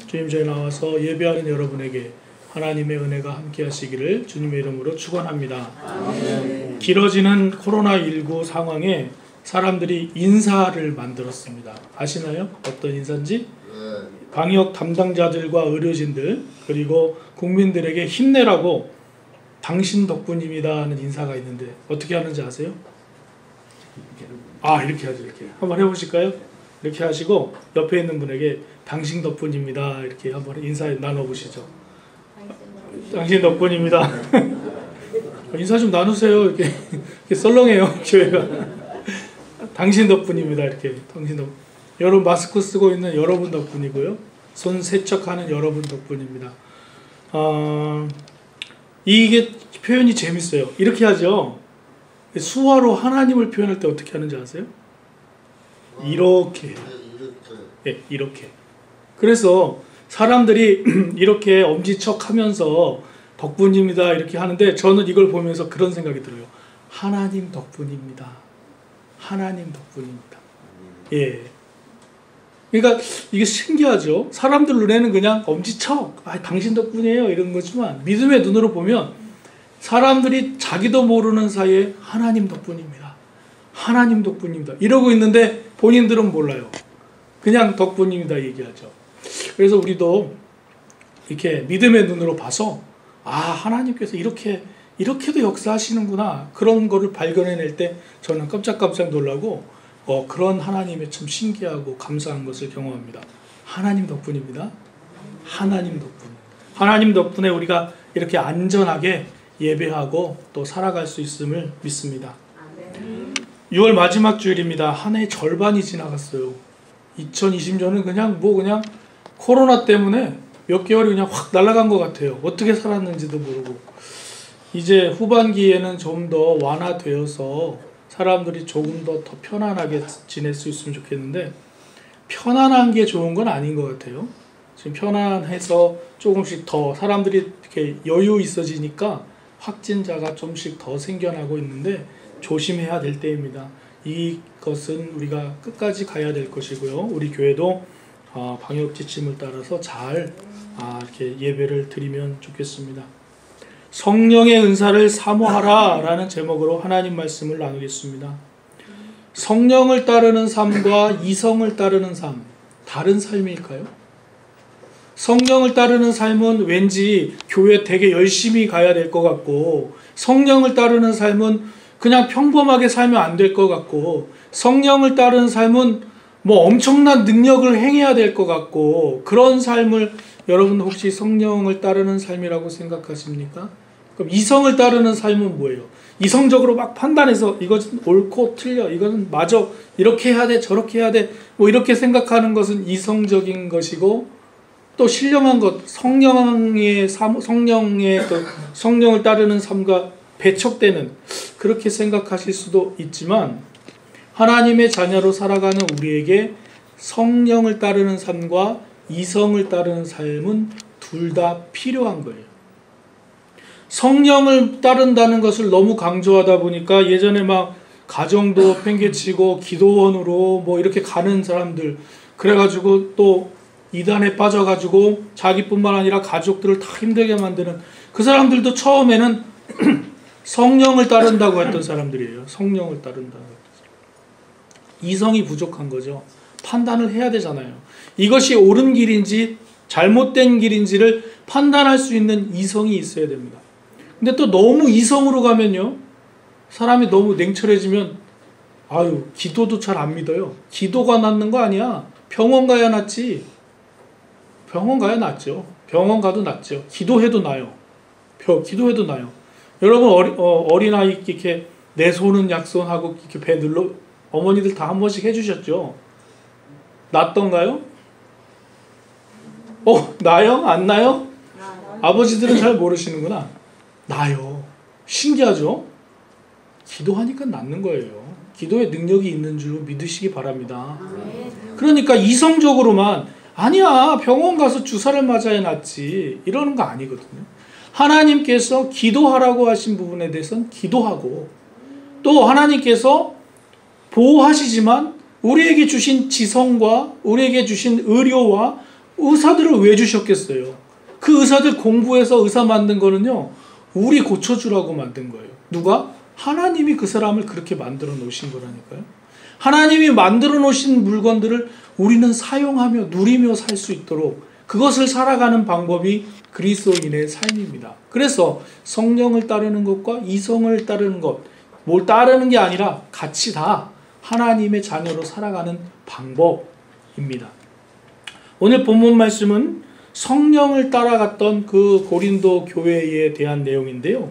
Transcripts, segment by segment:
주님전에 나와서 예배하는 여러분에게 하나님의 은혜가 함께 하시기를 주님의 이름으로 축원합니다. 길어지는 코로나19 상황에 사람들이 인사를 만들었습니다. 아시나요? 어떤 인사인지? 방역 담당자들과 의료진들 그리고 국민들에게 힘내라고 당신 덕분입니다 하는 인사가 있는데 어떻게 하는지 아세요? 이렇게 하죠. 이렇게 한번 해보실까요? 이렇게 하시고 옆에 있는 분에게 당신 덕분입니다 이렇게 한번 인사 나눠보시죠. 당신 덕분입니다. 인사 좀 나누세요. 이렇게 썰렁해요 교회가. 당신 덕분입니다. 이렇게 당신 덕분. 여러분 마스크 쓰고 있는 여러분 덕분이고요. 손 세척하는 여러분 덕분입니다. 이게 표현이 재밌어요. 이렇게 하죠. 수화로 하나님을 표현할 때 어떻게 하는지 아세요? 이렇게. 네, 이렇게. 그래서 사람들이 이렇게 엄지척하면서 덕분입니다 이렇게 하는데 저는 이걸 보면서 그런 생각이 들어요. 하나님 덕분입니다. 하나님 덕분입니다. 예. 그러니까 이게 신기하죠. 사람들 눈에는 그냥 엄지척, 당신 덕분이에요 이런 거지만 믿음의 눈으로 보면 사람들이 자기도 모르는 사이에 하나님 덕분입니다. 하나님 덕분입니다. 이러고 있는데 본인들은 몰라요. 그냥 덕분입니다 얘기하죠. 그래서 우리도 이렇게 믿음의 눈으로 봐서 하나님께서 이렇게도 역사하시는구나 그런 거를 발견해낼 때 저는 깜짝깜짝 놀라고 그런 하나님의 참 신기하고 감사한 것을 경험합니다. 하나님 덕분입니다. 하나님 덕분. 하나님 덕분에 우리가 이렇게 안전하게 예배하고 또 살아갈 수 있음을 믿습니다. 6월 마지막 주일입니다. 한 해 절반이 지나갔어요. 2020년은 그냥 코로나 때문에 몇 개월이 그냥 확 날아간 것 같아요. 어떻게 살았는지도 모르고. 이제 후반기에는 좀 더 완화되어서 사람들이 조금 더 편안하게 지낼 수 있으면 좋겠는데 편안한 게 좋은 건 아닌 것 같아요. 지금 편안해서 조금씩 더 사람들이 이렇게 여유 있어지니까 확진자가 좀씩 더 생겨나고 있는데 조심해야 될 때입니다. 이것은 우리가 끝까지 가야 될 것이고요. 우리 교회도 방역 지침을 따라서 잘 이렇게 예배를 드리면 좋겠습니다. 성령의 은사를 사모하라 라는 제목으로 하나님 말씀을 나누겠습니다. 성령을 따르는 삶과 이성을 따르는 삶, 다른 삶일까요? 성령을 따르는 삶은 왠지 교회 되게 열심히 가야 될 것 같고 성령을 따르는 삶은 그냥 평범하게 살면 안 될 것 같고 성령을 따르는 삶은 엄청난 능력을 행해야 될 것 같고 그런 삶을 여러분 혹시 성령을 따르는 삶이라고 생각하십니까? 그럼 이성을 따르는 삶은 뭐예요? 이성적으로 막 판단해서 이것은 옳고 틀려, 이것은 맞아, 이렇게 해야 돼, 저렇게 해야 돼 이렇게 생각하는 것은 이성적인 것이고 또 신령한 것, 성령을 따르는 삶과 배척되는 그렇게 생각하실 수도 있지만 하나님의 자녀로 살아가는 우리에게 성령을 따르는 삶과 이성을 따르는 삶은 둘 다 필요한 거예요. 성령을 따른다는 것을 너무 강조하다 보니까 예전에 막 가정도 팽개치고 기도원으로 이렇게 가는 사람들 그래가지고 또 이단에 빠져가지고 자기뿐만 아니라 가족들을 다 힘들게 만드는 그 사람들도 처음에는 성령을 따른다고 했던 사람들이에요. 성령을 따른다고 했던 사람. 이성이 부족한 거죠. 판단을 해야 되잖아요. 이것이 옳은 길인지 잘못된 길인지를 판단할 수 있는 이성이 있어야 됩니다. 근데 또 너무 이성으로 가면요. 사람이 너무 냉철해지면 기도도 잘 안 믿어요. 기도가 낫는 거 아니야. 병원 가야 낫지. 병원 가야 낫죠. 병원 가도 낫죠. 기도해도 나요. 기도해도 나요. 여러분 어린아이 이렇게 내 손은 약손하고 이렇게 배 눌러 어머니들 다 한 번씩 해주셨죠. 낫던가요? 나요? 안 나요? 아버지들은 잘 모르시는구나. 나요. 신기하죠? 기도하니까 낫는 거예요. 기도에 능력이 있는 줄 믿으시기 바랍니다. 그러니까 이성적으로만 아니야 병원 가서 주사를 맞아야 낫지 이러는 거 아니거든요. 하나님께서 기도하라고 하신 부분에 대해서는 기도하고 또 하나님께서 보호하시지만 우리에게 주신 지성과 우리에게 주신 의료와 의사들을 왜 주셨겠어요? 그 의사들 공부해서 의사 만든 거는요, 우리 고쳐주라고 만든 거예요. 누가? 하나님이 그 사람을 그렇게 만들어 놓으신 거라니까요. 하나님이 만들어 놓으신 물건들을 우리는 사용하며 누리며 살 수 있도록 그것을 살아가는 방법이 그리스도인의 삶입니다. 그래서 성령을 따르는 것과 이성을 따르는 것, 뭘 따르는 게 아니라 같이 다 하나님의 자녀로 살아가는 방법입니다. 오늘 본문 말씀은 성령을 따라갔던 그 고린도 교회에 대한 내용인데요.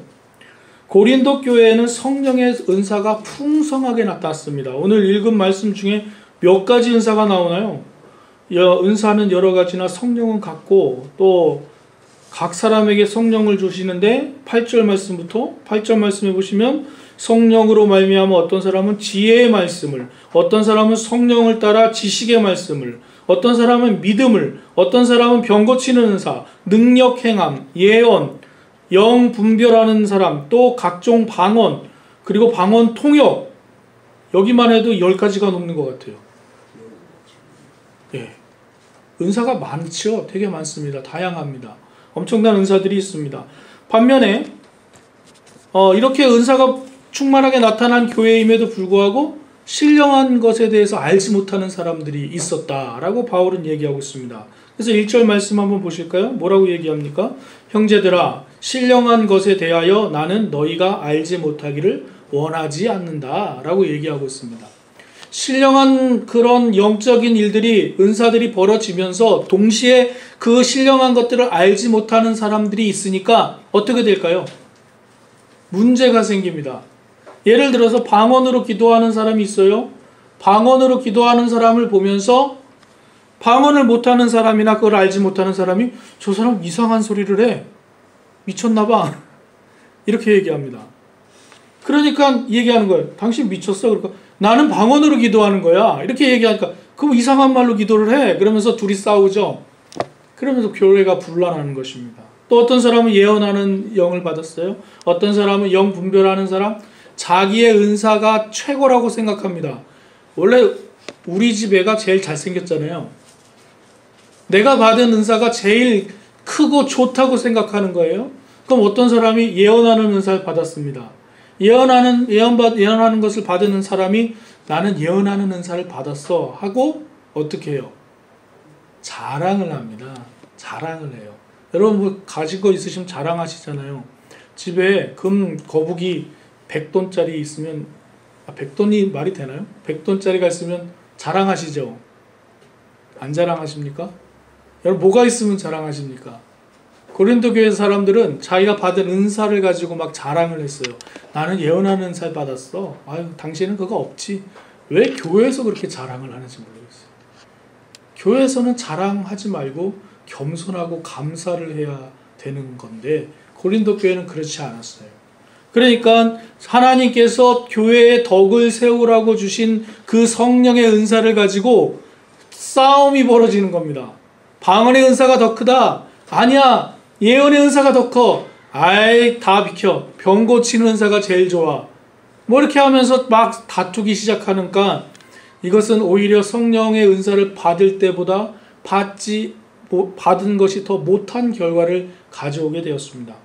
고린도 교회에는 성령의 은사가 풍성하게 나타났습니다. 오늘 읽은 말씀 중에 몇 가지 은사가 나오나요? 은사는 여러 가지나 성령은 같고 또 각 사람에게 성령을 주시는데 8절 말씀부터 8절 말씀해 보시면 성령으로 말미암아 어떤 사람은 지혜의 말씀을, 어떤 사람은 성령을 따라 지식의 말씀을, 어떤 사람은 믿음을, 어떤 사람은 병 고치는 은사, 능력 행함, 예언, 영 분별하는 사람, 또 각종 방언, 그리고 방언 통역. 여기만 해도 10가지가 넘는 것 같아요. 예. 은사가 많죠. 되게 많습니다. 다양합니다. 엄청난 은사들이 있습니다. 반면에 이렇게 은사가 충만하게 나타난 교회임에도 불구하고 신령한 것에 대해서 알지 못하는 사람들이 있었다라고 바울은 얘기하고 있습니다. 그래서 1절 말씀 한번 보실까요? 뭐라고 얘기합니까? 형제들아, 신령한 것에 대하여 나는 너희가 알지 못하기를 원하지 않는다 라고 얘기하고 있습니다. 신령한 그런 영적인 일들이, 은사들이 벌어지면서 동시에 그 신령한 것들을 알지 못하는 사람들이 있으니까 어떻게 될까요? 문제가 생깁니다. 예를 들어서 방언으로 기도하는 사람이 있어요. 방언으로 기도하는 사람을 보면서 방언을 못하는 사람이나 그걸 알지 못하는 사람이 저 사람 이상한 소리를 해. 미쳤나봐. 이렇게 얘기합니다. 그러니까 얘기하는 거예요. 당신 미쳤어? 그러니까 나는 방언으로 기도하는 거야. 이렇게 얘기하니까 그럼 이상한 말로 기도를 해. 그러면서 둘이 싸우죠. 그러면서 교회가 분란하는 것입니다. 또 어떤 사람은 예언하는 영을 받았어요. 어떤 사람은 영 분별하는 사람, 자기의 은사가 최고라고 생각합니다. 원래 우리 집 애가 제일 잘생겼잖아요. 내가 받은 은사가 제일 크고 좋다고 생각하는 거예요. 그럼 어떤 사람이 예언하는 은사를 받았습니다. 예언하는 것을 받은 사람이 나는 예언하는 은사를 받았어 하고 어떻게 해요? 자랑을 합니다. 자랑을 해요. 여러분 뭐 가진 거 있으시면 자랑하시잖아요. 집에 금 거북이 100돈짜리 있으면 100돈이 말이 되나요? 100돈짜리가 있으면 자랑하시죠? 안 자랑하십니까? 여러분 뭐가 있으면 자랑하십니까? 고린도 교회 사람들은 자기가 받은 은사를 가지고 막 자랑을 했어요. 나는 예언하는 은사를 받았어. 아유, 당신은 그거 없지. 왜 교회에서 그렇게 자랑을 하는지 모르겠어요. 교회에서는 자랑하지 말고 겸손하고 감사를 해야 되는 건데 고린도 교회는 그렇지 않았어요. 그러니까 하나님께서 교회에 덕을 세우라고 주신 그 성령의 은사를 가지고 싸움이 벌어지는 겁니다. 방언의 은사가 더 크다. 아니야. 예언의 은사가 더 커. 아이, 다 비켜. 병 고치는 은사가 제일 좋아. 뭐 이렇게 하면서 막 다투기 시작하니까 이것은 오히려 성령의 은사를 받을 때보다 받은 것이 더 못한 결과를 가져오게 되었습니다.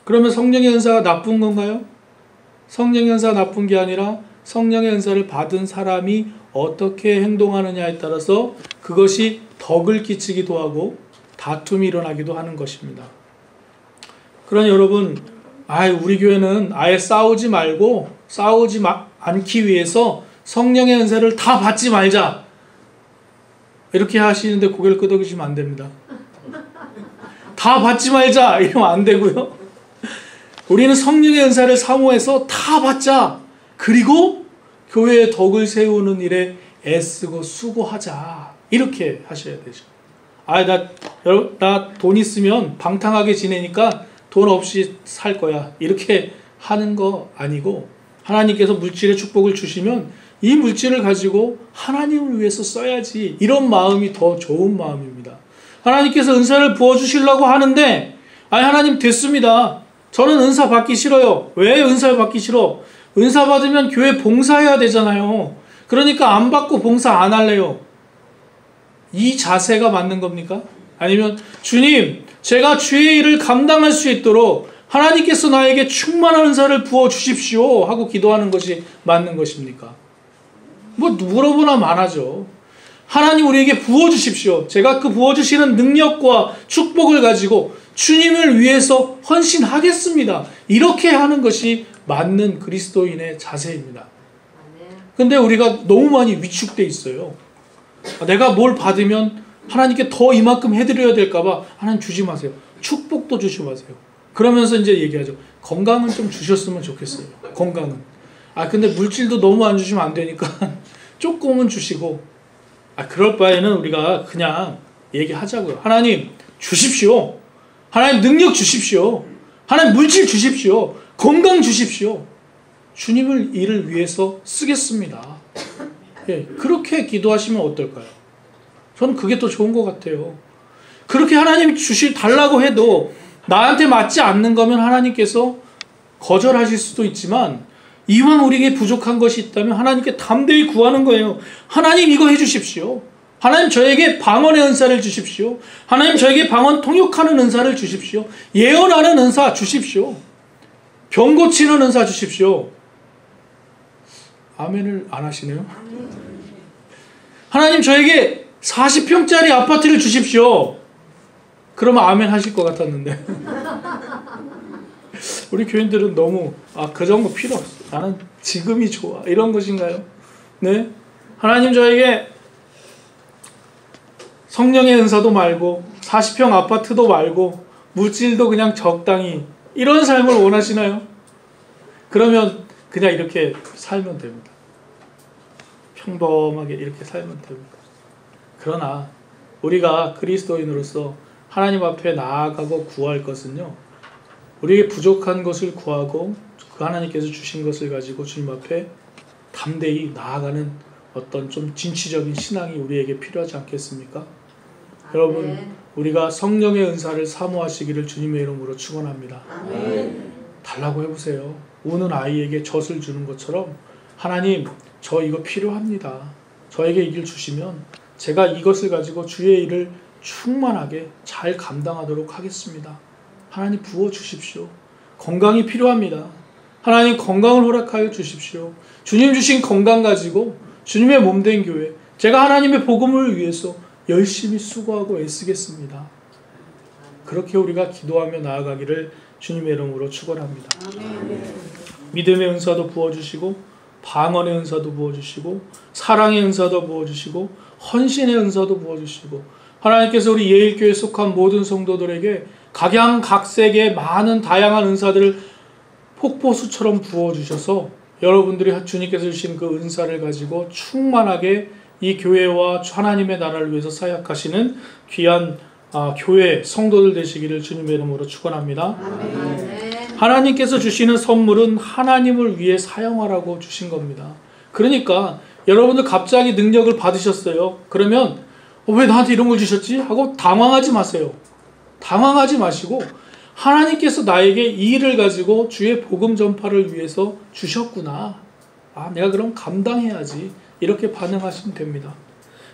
그러면 성령의 은사가 나쁜 건가요? 성령의 은사가 나쁜 게 아니라 성령의 은사를 받은 사람이 어떻게 행동하느냐에 따라서 그것이 덕을 끼치기도 하고 다툼이 일어나기도 하는 것입니다. 그러니 여러분, 우리 교회는 아예 싸우지 않기 위해서 성령의 은사를 다 받지 말자. 이렇게 하시는데 고개를 끄덕이시면 안 됩니다. 다 받지 말자 이러면 안 되고요. 우리는 성령의 은사를 사모해서 다 받자. 그리고 교회의 덕을 세우는 일에 애쓰고 수고하자. 이렇게 하셔야 되죠. 나 돈 있으면 방탕하게 지내니까 돈 없이 살 거야. 이렇게 하는 거 아니고 하나님께서 물질의 축복을 주시면 이 물질을 가지고 하나님을 위해서 써야지. 이런 마음이 더 좋은 마음입니다. 하나님께서 은사를 부어주시려고 하는데 하나님 됐습니다. 저는 은사 받기 싫어요. 왜 은사를 받기 싫어? 은사 받으면 교회 봉사해야 되잖아요. 그러니까 안 받고 봉사 안 할래요. 이 자세가 맞는 겁니까? 아니면 주님, 제가 주의 일을 감당할 수 있도록 하나님께서 나에게 충만한 은사를 부어주십시오 하고 기도하는 것이 맞는 것입니까? 뭐 물어보나 말하죠. 하나님 우리에게 부어주십시오. 제가 그 부어주시는 능력과 축복을 가지고 주님을 위해서 헌신하겠습니다. 이렇게 하는 것이 맞는 그리스도인의 자세입니다. 근데 우리가 너무 많이 위축돼 있어요. 내가 뭘 받으면 하나님께 더 이만큼 해드려야 될까봐 하나님 주지 마세요. 축복도 주지 마세요. 그러면서 이제 얘기하죠. 건강은 좀 주셨으면 좋겠어요. 건강은. 근데 물질도 너무 안 주시면 안 되니까 조금은 주시고. 그럴 바에는 우리가 그냥 얘기하자고요. 하나님 주십시오. 하나님 능력 주십시오. 하나님 물질 주십시오. 건강 주십시오. 주님을 일을 위해서 쓰겠습니다. 예, 그렇게 기도하시면 어떨까요? 저는 그게 더 좋은 것 같아요. 그렇게 하나님이 달라고 해도 나한테 맞지 않는 거면 하나님께서 거절하실 수도 있지만 이왕 우리에게 부족한 것이 있다면 하나님께 담대히 구하는 거예요. 하나님 이거 해주십시오. 하나님 저에게 방언의 은사를 주십시오. 하나님 저에게 방언 통역하는 은사를 주십시오. 예언하는 은사 주십시오. 병 고치는 은사 주십시오. 아멘을 안 하시네요. 하나님 저에게 40평짜리 아파트를 주십시오. 그러면 아멘 하실 것 같았는데 우리 교인들은 너무 그 정도 필요 없어. 나는 지금이 좋아. 이런 것인가요? 네? 하나님 저에게 성령의 은사도 말고 40평 아파트도 말고 물질도 그냥 적당히 이런 삶을 원하시나요? 그러면 그냥 이렇게 살면 됩니다. 평범하게 이렇게 살면 됩니다. 그러나 우리가 그리스도인으로서 하나님 앞에 나아가고 구할 것은요, 우리에게 부족한 것을 구하고 그 하나님께서 주신 것을 가지고 주님 앞에 담대히 나아가는 어떤 좀 진취적인 신앙이 우리에게 필요하지 않겠습니까? 여러분, 우리가 성령의 은사를 사모하시기를 주님의 이름으로 축원합니다. 달라고 해보세요. 우는 아이에게 젖을 주는 것처럼 하나님, 저 이거 필요합니다. 저에게 이 길 주시면 제가 이것을 가지고 주의 일을 충만하게 잘 감당하도록 하겠습니다. 하나님 부어주십시오. 건강이 필요합니다. 하나님 건강을 허락하여 주십시오. 주님 주신 건강 가지고 주님의 몸된 교회, 제가 하나님의 복음을 위해서 열심히 수고하고 애쓰겠습니다. 그렇게 우리가 기도하며 나아가기를 주님의 이름으로 축원합니다. 믿음의 은사도 부어주시고 방언의 은사도 부어주시고 사랑의 은사도 부어주시고 헌신의 은사도 부어주시고 하나님께서 우리 예일교회에 속한 모든 성도들에게 각양각색의 많은 다양한 은사들을 폭포수처럼 부어주셔서 여러분들이 주님께서 주신 그 은사를 가지고 충만하게 이 교회와 하나님의 나라를 위해서 사역하시는 귀한 교회 성도들 되시기를 주님의 이름으로 축원합니다. 하나님께서 주시는 선물은 하나님을 위해 사용하라고 주신 겁니다. 그러니까 여러분들 갑자기 능력을 받으셨어요. 그러면 왜 나한테 이런 걸 주셨지? 하고 당황하지 마세요. 당황하지 마시고 하나님께서 나에게 이 일을 가지고 주의 복음 전파를 위해서 주셨구나. 내가 그럼 감당해야지. 이렇게 반응하시면 됩니다.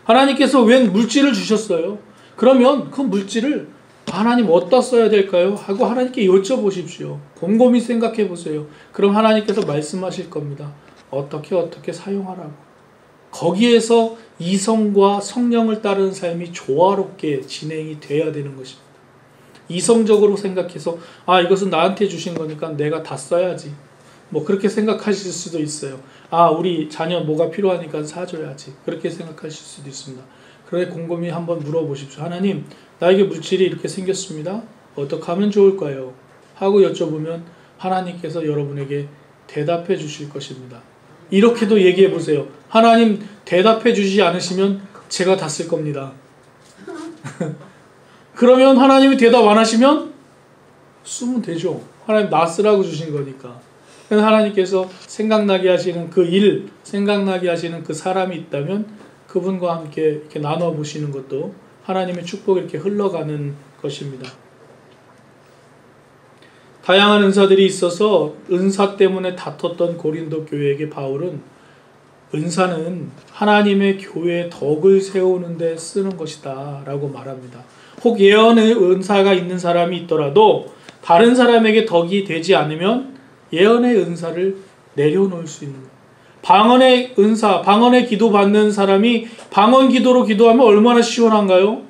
하나님께서 웬 물질을 주셨어요. 그러면 그 물질을 하나님 어디다 써야 될까요? 하고 하나님께 여쭤보십시오. 곰곰이 생각해 보세요. 그럼 하나님께서 말씀하실 겁니다. 어떻게 사용하라고. 거기에서 이성과 성령을 따르는 삶이 조화롭게 진행이 돼야 되는 것입니다. 이성적으로 생각해서 이것은 나한테 주신 거니까 내가 다 써야지. 뭐 그렇게 생각하실 수도 있어요. 우리 자녀 뭐가 필요하니까 사줘야지. 그렇게 생각하실 수도 있습니다. 그래 곰곰이 한번 물어보십시오. 하나님, 나에게 물질이 이렇게 생겼습니다. 어떻게 하면 좋을까요? 하고 여쭤보면 하나님께서 여러분에게 대답해 주실 것입니다. 이렇게도 얘기해 보세요. 하나님 대답해 주시지 않으시면 제가 다 쓸 겁니다. 그러면 하나님이 대답 안 하시면 쓰면 되죠. 하나님 나 쓰라고 주신 거니까. 그래서 하나님께서 생각나게 하시는 그 일, 생각나게 하시는 그 사람이 있다면 그분과 함께 이렇게 나눠보시는 것도 하나님의 축복이 이렇게 흘러가는 것입니다. 다양한 은사들이 있어서 은사 때문에 다퉜던 고린도 교회에게 바울은 은사는 하나님의 교회의 덕을 세우는 데 쓰는 것이다 라고 말합니다. 혹 예언의 은사가 있는 사람이 있더라도 다른 사람에게 덕이 되지 않으면 예언의 은사를 내려놓을 수 있는 거예요. 방언의 은사, 방언의 기도 받는 사람이 방언 기도로 기도하면 얼마나 시원한가요?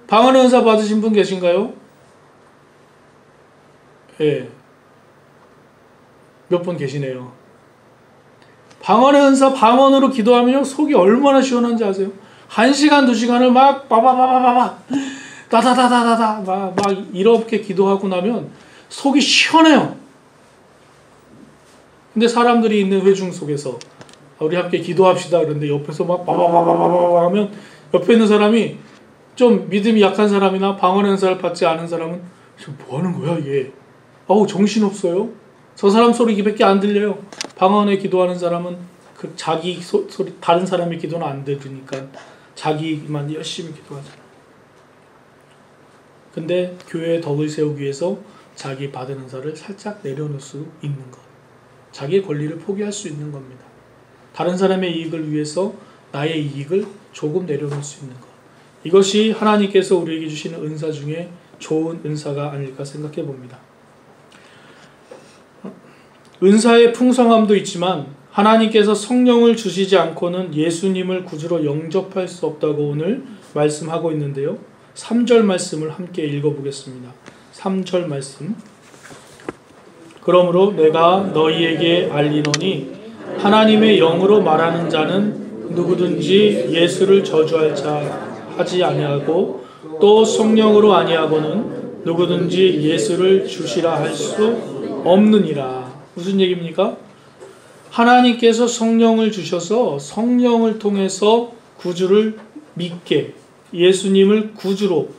방언의 은사 받으신 분 계신가요? 예. 몇 분 계시네요. 방언의 은사, 방언으로 기도하면요, 속이 얼마나 시원한지 아세요? 1시간, 2시간을 막, 빠바바바바바, 다다다다다다, 막 이렇게 기도하고 나면 속이 시원해요. 근데 사람들이 있는 회중 속에서 우리 함께 기도합시다 그런데 옆에서 막 바바바바바바 하면 옆에 있는 사람이 좀 믿음이 약한 사람이나 방언의 은사를 받지 않은 사람은 지금 뭐 하는 거야 얘? 어우 정신없어요. 저 사람 소리밖에 안 들려요. 방언에 기도하는 사람은 그 자기 소리 다른 사람의 기도는 안 들으니까 자기만 열심히 기도하잖아. 근데 교회의 덕을 세우기 위해서 자기 받은 은사를 살짝 내려놓을 수 있는 것. 자기의 권리를 포기할 수 있는 겁니다. 다른 사람의 이익을 위해서 나의 이익을 조금 내려놓을 수 있는 것. 이것이 하나님께서 우리에게 주시는 은사 중에 좋은 은사가 아닐까 생각해 봅니다. 은사의 풍성함도 있지만 하나님께서 성령을 주시지 않고는 예수님을 구주로 영접할 수 없다고 오늘 말씀하고 있는데요. 3절 말씀을 함께 읽어보겠습니다. 3절 말씀. 그러므로 내가 너희에게 알리노니 하나님의 영으로 말하는 자는 누구든지 예수를 저주할 자 하지 아니하고 또 성령으로 아니하고는 누구든지 예수를 주시라 할 수 없느니라. 무슨 얘기입니까? 하나님께서 성령을 주셔서 성령을 통해서 구주를 믿게 예수님을 구주로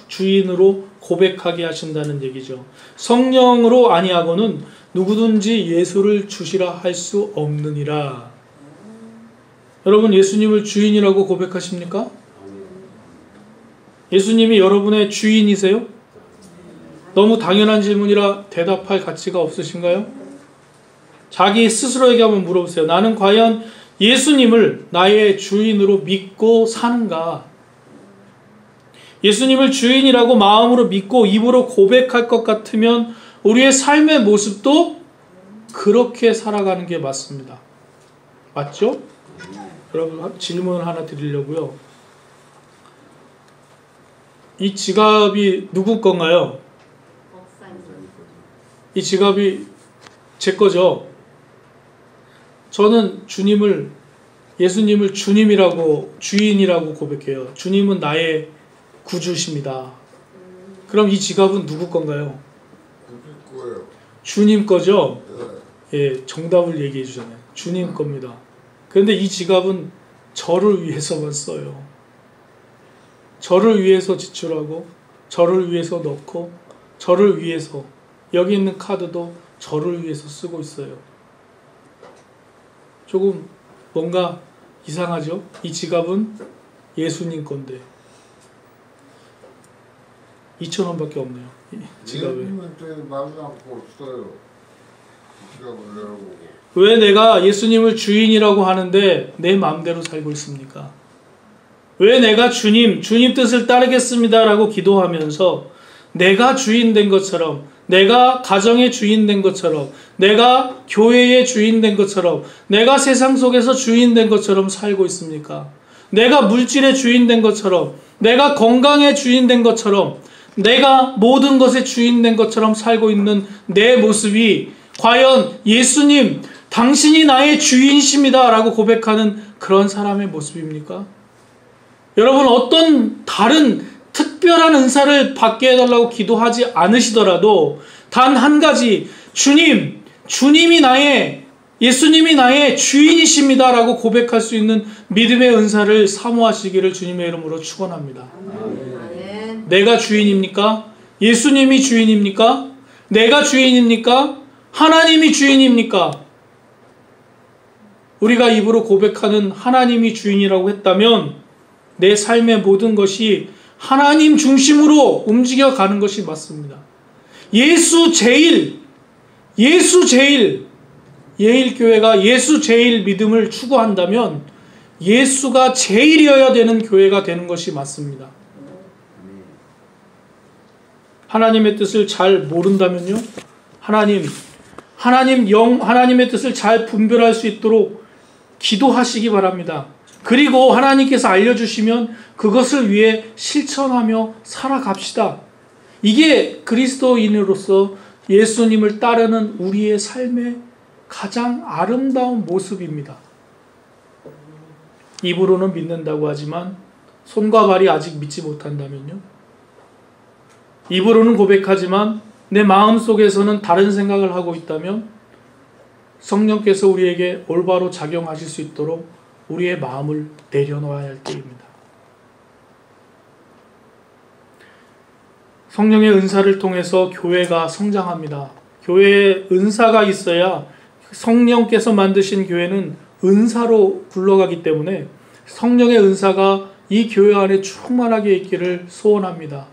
주인으로 고백하게 하신다는 얘기죠. 성령으로 아니하고는 누구든지 예수를 주시라 할 수 없느니라. 여러분 예수님을 주인이라고 고백하십니까? 예수님이 여러분의 주인이세요? 너무 당연한 질문이라 대답할 가치가 없으신가요? 자기 스스로에게 한번 물어보세요. 나는 과연 예수님을 나의 주인으로 믿고 사는가? 예수님을 주인이라고 마음으로 믿고 입으로 고백할 것 같으면 우리의 삶의 모습도 그렇게 살아가는 게 맞습니다. 맞죠? 여러분 질문 하나 드리려고요. 이 지갑이 누구 건가요? 이 지갑이 제 거죠? 저는 예수님을 주님이라고 주인이라고 고백해요. 주님은 나의 구주십니다. 그럼 이 지갑은 누구 건가요? 거예요. 주님 거죠? 네. 예, 정답을 얘기해 주잖아요. 주님 겁니다. 그런데 이 지갑은 저를 위해서만 써요. 저를 위해서 지출하고 저를 위해서 넣고 저를 위해서 여기 있는 카드도 저를 위해서 쓰고 있어요. 조금 뭔가 이상하죠? 이 지갑은 예수님 건데 2,000원밖에 없네요. 지갑에. 왜 내가 예수님을 주인이라고 하는데 내 마음대로 살고 있습니까? 왜 내가 주님 뜻을 따르겠습니다 라고 기도하면서 내가 주인 된 것처럼, 내가 가정의 주인 된 것처럼, 내가 교회의 주인 된 것처럼, 내가 세상 속에서 주인 된 것처럼 살고 있습니까? 내가 물질의 주인 된 것처럼, 내가 건강의 주인 된 것처럼, 내가 모든 것의 주인 된 것처럼 살고 있는 내 모습이 과연 예수님, 당신이 나의 주인이십니다 라고 고백하는 그런 사람의 모습입니까? 여러분 어떤 다른 특별한 은사를 받게 해달라고 기도하지 않으시더라도 단 한 가지 예수님이 나의 주인이십니다 라고 고백할 수 있는 믿음의 은사를 사모하시기를 주님의 이름으로 축원합니다. 내가 주인입니까? 예수님이 주인입니까? 내가 주인입니까? 하나님이 주인입니까? 우리가 입으로 고백하는 하나님이 주인이라고 했다면 내 삶의 모든 것이 하나님 중심으로 움직여가는 것이 맞습니다. 예수 제일 예일교회가 예수 제일 믿음을 추구한다면 예수가 제일이어야 되는 교회가 되는 것이 맞습니다. 하나님의 뜻을 잘 모른다면요, 하나님의 뜻을 잘 분별할 수 있도록 기도하시기 바랍니다. 그리고 하나님께서 알려주시면 그것을 위해 실천하며 살아갑시다. 이게 그리스도인으로서 예수님을 따르는 우리의 삶의 가장 아름다운 모습입니다. 입으로는 믿는다고 하지만 손과 발이 아직 믿지 못한다면요, 입으로는 고백하지만 내 마음속에서는 다른 생각을 하고 있다면 성령께서 우리에게 올바로 작용하실 수 있도록 우리의 마음을 내려놓아야 할 때입니다. 성령의 은사를 통해서 교회가 성장합니다. 교회에 은사가 있어야, 성령께서 만드신 교회는 은사로 굴러가기 때문에 성령의 은사가 이 교회 안에 충만하게 있기를 소원합니다.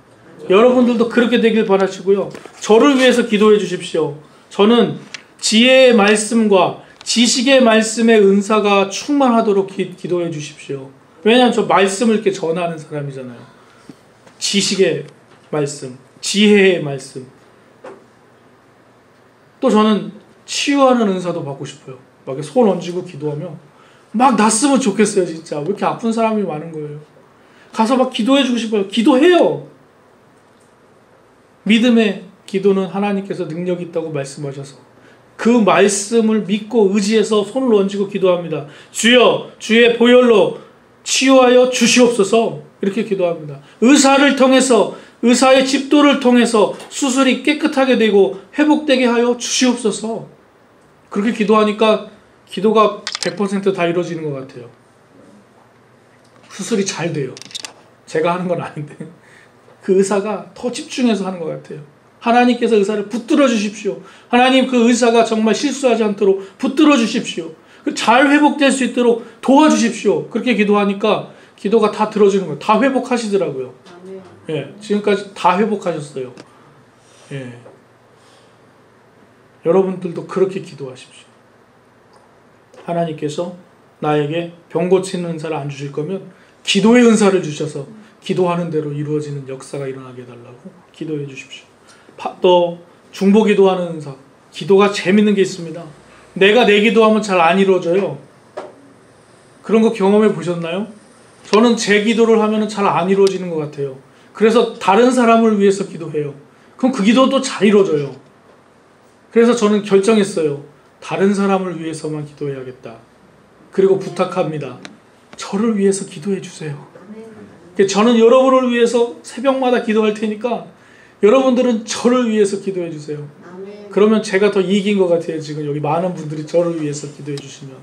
여러분들도 그렇게 되길 바라시고요. 저를 위해서 기도해 주십시오. 저는 지혜의 말씀과 지식의 말씀의 은사가 충만하도록 기도해 주십시오. 왜냐하면 저 말씀을 이렇게 전하는 사람이잖아요. 지식의 말씀, 지혜의 말씀. 또 저는 치유하는 은사도 받고 싶어요. 막 손 얹고 기도하면 막 났으면 좋겠어요. 진짜 왜 이렇게 아픈 사람이 많은 거예요. 가서 막 기도해 주고 싶어요. 기도해요. 믿음의 기도는 하나님께서 능력이 있다고 말씀하셔서 그 말씀을 믿고 의지해서 손을 얹고 기도합니다. 주여, 주의 보혈로 치유하여 주시옵소서. 이렇게 기도합니다. 의사를 통해서, 의사의 집도를 통해서 수술이 깨끗하게 되고 회복되게 하여 주시옵소서. 그렇게 기도하니까 기도가 100% 다 이루어지는 것 같아요. 수술이 잘 돼요. 제가 하는 건 아닌데 그 의사가 더 집중해서 하는 것 같아요. 하나님께서 의사를 붙들어 주십시오. 하나님, 그 의사가 정말 실수하지 않도록 붙들어 주십시오. 잘 회복될 수 있도록 도와주십시오. 그렇게 기도하니까 기도가 다 들어지는 거예요. 다 회복하시더라고요. 예, 지금까지 다 회복하셨어요. 예. 여러분들도 그렇게 기도하십시오. 하나님께서 나에게 병 고치는 은사를 안 주실 거면 기도의 은사를 주셔서 기도하는 대로 이루어지는 역사가 일어나게 해달라고 기도해 주십시오. 또 중보 기도하는 은사, 기도가 재밌는 게 있습니다. 내가 내 기도하면 잘 안 이루어져요. 그런 거 경험해 보셨나요? 저는 제 기도를 하면 잘 안 이루어지는 것 같아요. 그래서 다른 사람을 위해서 기도해요. 그럼 그 기도도 잘 이루어져요. 그래서 저는 결정했어요. 다른 사람을 위해서만 기도해야겠다. 그리고 부탁합니다. 저를 위해서 기도해 주세요. 저는 여러분을 위해서 새벽마다 기도할 테니까 여러분들은 저를 위해서 기도해 주세요. 그러면 제가 더 이긴 것 같아요. 지금 여기 많은 분들이 저를 위해서 기도해 주시면.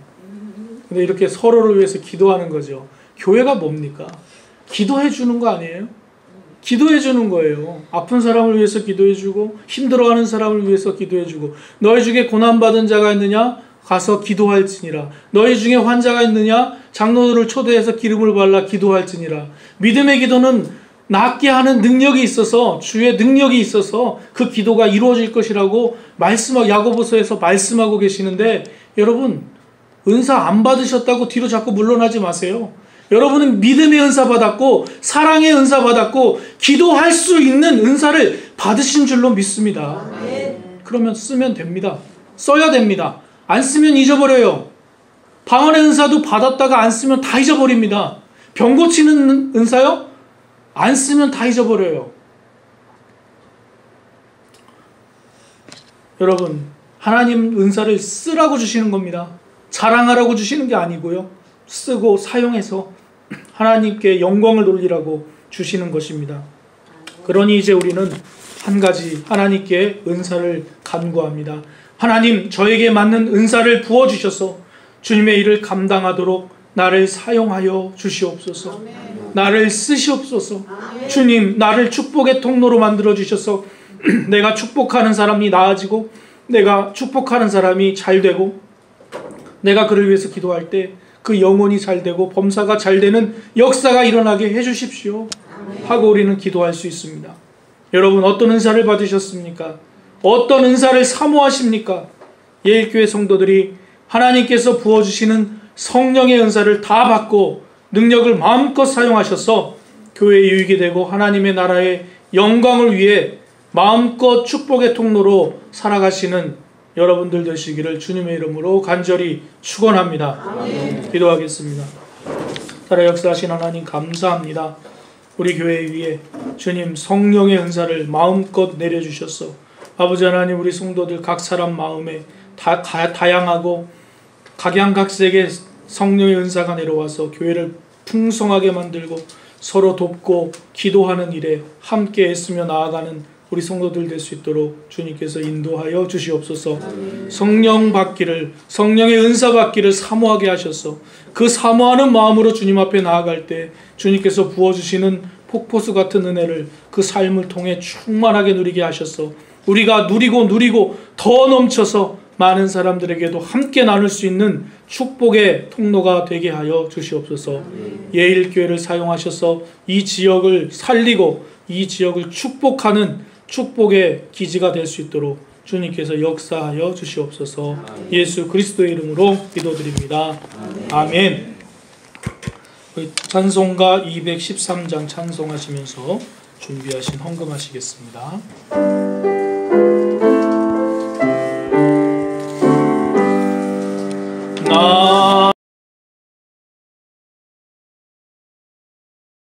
근데 이렇게 서로를 위해서 기도하는 거죠. 교회가 뭡니까? 기도해 주는 거 아니에요? 기도해 주는 거예요. 아픈 사람을 위해서 기도해 주고, 힘들어하는 사람을 위해서 기도해 주고, 너희 중에 고난받은 자가 있느냐? 가서 기도할지니라. 너희 중에 환자가 있느냐? 장로들을 초대해서 기름을 발라 기도할지니라. 믿음의 기도는 낫게 하는 능력이 있어서, 주의 능력이 있어서 그 기도가 이루어질 것이라고 야고보서에서 말씀하고 계시는데, 여러분, 은사 안 받으셨다고 뒤로 자꾸 물러나지 마세요. 여러분은 믿음의 은사 받았고, 사랑의 은사 받았고, 기도할 수 있는 은사를 받으신 줄로 믿습니다. 그러면 쓰면 됩니다. 써야 됩니다. 안 쓰면 잊어버려요. 방언의 은사도 받았다가 안 쓰면 다 잊어버립니다. 병 고치는 은사요? 안 쓰면 다 잊어버려요. 여러분, 하나님 은사를 쓰라고 주시는 겁니다. 자랑하라고 주시는 게 아니고요. 쓰고 사용해서 하나님께 영광을 돌리라고 주시는 것입니다. 그러니 이제 우리는 한 가지 하나님께 은사를 간구합니다. 하나님, 저에게 맞는 은사를 부어주셔서 주님의 일을 감당하도록 나를 사용하여 주시옵소서. 나를 쓰시옵소서. 주님, 나를 축복의 통로로 만들어 주셔서 내가 축복하는 사람이 나아지고, 내가 축복하는 사람이 잘 되고, 내가 그를 위해서 기도할 때 그 영혼이 잘 되고 범사가 잘 되는 역사가 일어나게 해주십시오 하고 우리는 기도할 수 있습니다. 여러분, 어떤 은사를 받으셨습니까? 어떤 은사를 사모하십니까? 예일교회 성도들이 하나님께서 부어주시는 성령의 은사를 다 받고 능력을 마음껏 사용하셔서 교회의 유익이 되고 하나님의 나라의 영광을 위해 마음껏 축복의 통로로 살아가시는 여러분들 되시기를 주님의 이름으로 간절히 축원합니다. 아멘. 기도하겠습니다. 살아 역사하신 하나님 감사합니다. 우리 교회 위에 주님 성령의 은사를 마음껏 내려주셔서 아버지 하나님 우리 성도들 각 사람 마음에 다양하고 각양각색의 성령의 은사가 내려와서 교회를 풍성하게 만들고 서로 돕고 기도하는 일에 함께 애쓰며 나아가는 우리 성도들 될 수 있도록 주님께서 인도하여 주시옵소서. 성령 받기를, 성령의 은사 받기를 사모하게 하셔서 그 사모하는 마음으로 주님 앞에 나아갈 때 주님께서 부어주시는 폭포수 같은 은혜를 그 삶을 통해 충만하게 누리게 하셔서 우리가 누리고 더 넘쳐서 많은 사람들에게도 함께 나눌 수 있는 축복의 통로가 되게 하여 주시옵소서. 예일교회를 사용하셔서 이 지역을 살리고 이 지역을 축복하는 축복의 기지가 될 수 있도록 주님께서 역사하여 주시옵소서. 예수 그리스도의 이름으로 기도드립니다. 아멘. 찬송가 213장 찬송하시면서 준비하신 헌금하시겠습니다.